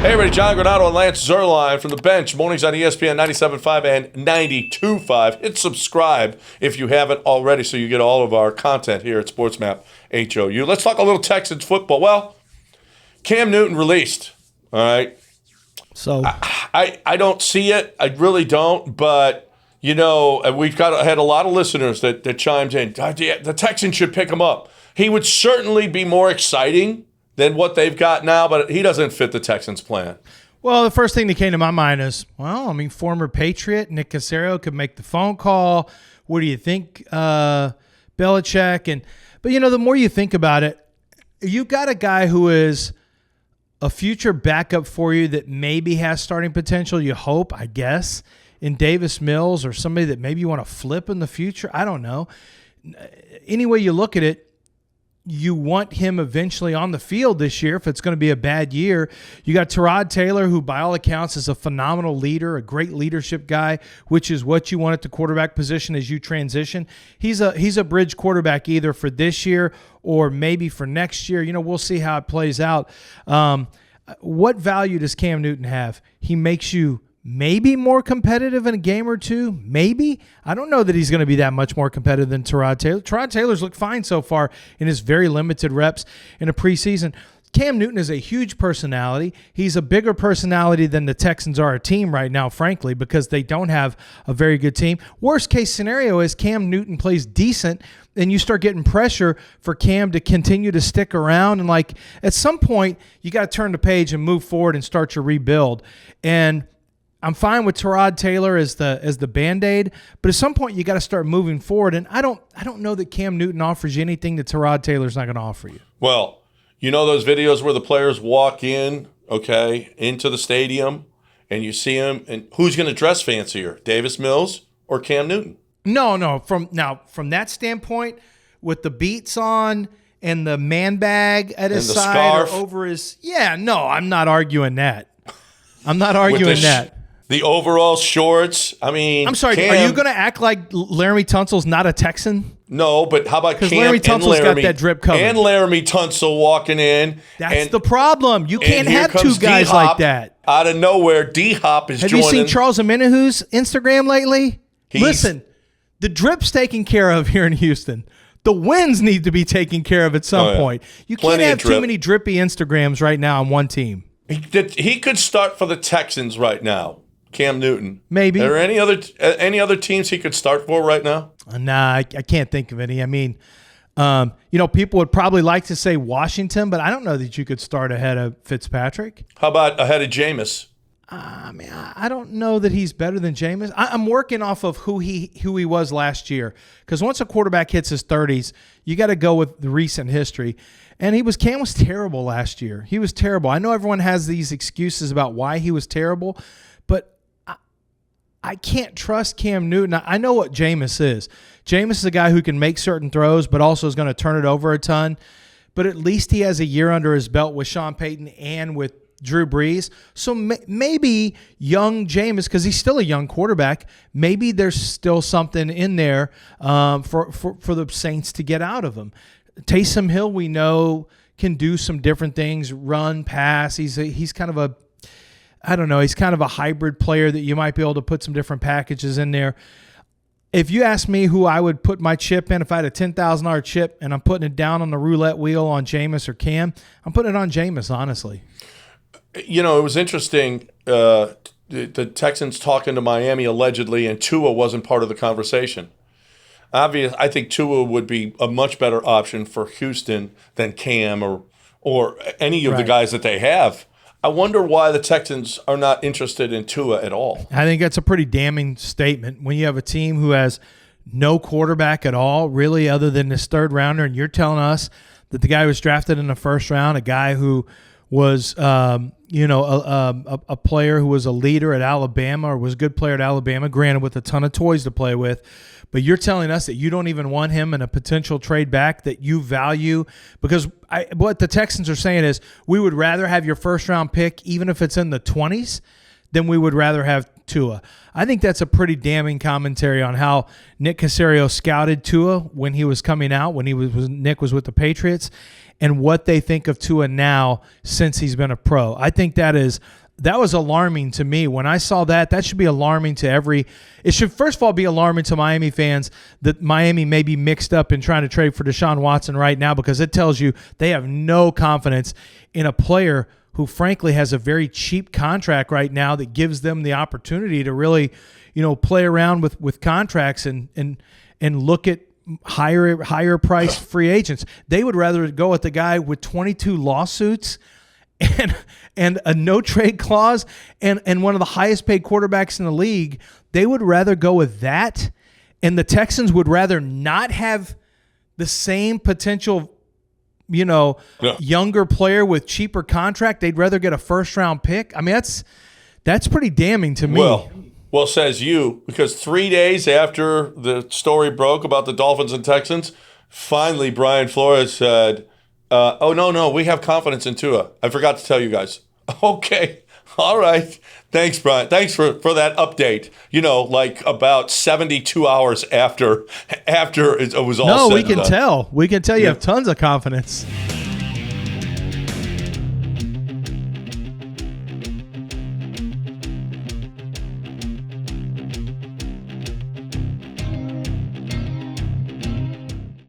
Hey, everybody, John Granato and Lance Zierlein from the bench. Mornings on ESPN 97.5 and 92.5. Hit subscribe if you haven't already so you get all of our content here at SportsMap HOU. Let's talk a little Texans football. Well, Cam Newton released, all right? So I don't see it. I really don't. But, you know, we've had a lot of listeners that chimed in. The Texans should pick him up. He would certainly be more exciting than what they've got now, but he doesn't fit the Texans' plan. Well, the first thing that came to my mind is, well, I mean, former Patriot Nick Caserio could make the phone call. What do you think, Belichick? But, you know, the more you think about it, you've got a guy who is a future backup for you that maybe has starting potential, you hope, I guess, in Davis Mills or somebody that maybe you want to flip in the future. I don't know. Any way you look at it, you want him eventually on the field this year if it's going to be a bad year. You got Tyrod Taylor, who by all accounts is a phenomenal leader, a great leadership guy, which is what you want at the quarterback position as you transition. He's a bridge quarterback either for this year or maybe for next year. You know, we'll see how it plays out. What value does Cam Newton have? He makes you maybe more competitive in a game or two, maybe. I don't know that he's going to be that much more competitive than Tyrod Taylor. Tyrod Taylor's looked fine so far in his very limited reps in a preseason. Cam Newton is a huge personality. He's a bigger personality than the Texans are a team right now, frankly, because they don't have a very good team. Worst case scenario is Cam Newton plays decent and you start getting pressure for Cam to continue to stick around. And, like, at some point, you got to turn the page and move forward and start your rebuild. And I'm fine with Tyrod Taylor as the Band-Aid, but at some point you got to start moving forward. And I don't know that Cam Newton offers you anything that Tyrod Taylor's not going to offer you. Well, you know those videos where the players walk in, into the stadium, and you see them, and who's going to dress fancier, Davis Mills or Cam Newton? No. From that standpoint, with the beats on and the man bag at his side scarf. or over his, I'm not arguing that. I'm not arguing that. The overall shorts. I mean, I'm sorry. Cam, are you going to act like Laramie Tunsil's not a Texan? No, but how about Cam Laramie Tunsil's got that drip covered. And Laramie Tunsil walking in? That's the problem. You can't have two guys D-Hop like that. Out of nowhere, D-Hop is joining. Have you seen Charles Omenahu's Instagram lately? Listen, the drip's taken care of here in Houston. The wins need to be taken care of at some point. You can't have too many drippy Instagrams right now on one team. He could start for the Texans right now. Cam Newton. Maybe. Are there any other teams he could start for right now? Nah, I can't think of any. I mean, people would probably like to say Washington, but I don't know that you could start ahead of Fitzpatrick. How about ahead of Jameis? I don't know that he's better than Jameis. I'm working off of who he was last year, because once a quarterback hits his 30s, you got to go with the recent history. And Cam was terrible last year. He was terrible. I know everyone has these excuses about why he was terrible, but I can't trust Cam Newton. I know what Jameis is. Jameis is a guy who can make certain throws, but also is going to turn it over a ton. But at least he has a year under his belt with Sean Payton and with Drew Brees. So maybe young Jameis, because he's still a young quarterback, maybe there's still something in there for the Saints to get out of him. Taysom Hill, we know, can do some different things, run, pass. He's kind of a he's kind of a hybrid player that you might be able to put some different packages in there. If you ask me who I would put my chip in, if I had a $10,000 chip and I'm putting it down on the roulette wheel on Jameis or Cam, I'm putting it on Jameis, honestly. You know, it was interesting, the Texans talking to Miami allegedly, and Tua wasn't part of the conversation. Obviously, I think Tua would be a much better option for Houston than Cam or any of the guys that they have. I wonder why the Texans are not interested in Tua at all. I think that's a pretty damning statement when you have a team who has no quarterback at all, really, other than this third rounder, and you're telling us that the guy who was drafted in the first round, a guy who was a player who was a leader at Alabama or was a good player at Alabama, granted with a ton of toys to play with, but you're telling us that you don't even want him in a potential trade back that you value, because what the Texans are saying is we would rather have your first-round pick, even if it's in the 20s, than we would rather have Tua. I think that's a pretty damning commentary on how Nick Caserio scouted Tua when he was coming out, when Nick was with the Patriots. and what they think of Tua now since he's been a pro. I think that was alarming to me. When I saw that, that should be alarming to it should first of all be alarming to Miami fans that Miami may be mixed up in trying to trade for Deshaun Watson right now, because it tells you they have no confidence in a player who frankly has a very cheap contract right now that gives them the opportunity to really, play around with contracts and look at higher price free agents. They would rather go with the guy with 22 lawsuits and a no trade clause and one of the highest paid quarterbacks in the league. They would rather go with that, and the Texans would rather not have the same potential younger player with cheaper contract. They'd rather get a first round pick. I mean, that's pretty damning to me. Well, says you, because 3 days after the story broke about the Dolphins and Texans, finally Brian Flores said, oh, no, we have confidence in Tua. I forgot to tell you guys. Okay. All right. Thanks, Brian. Thanks for that update. Like about 72 hours after it was all said and done. We can tell you have tons of confidence.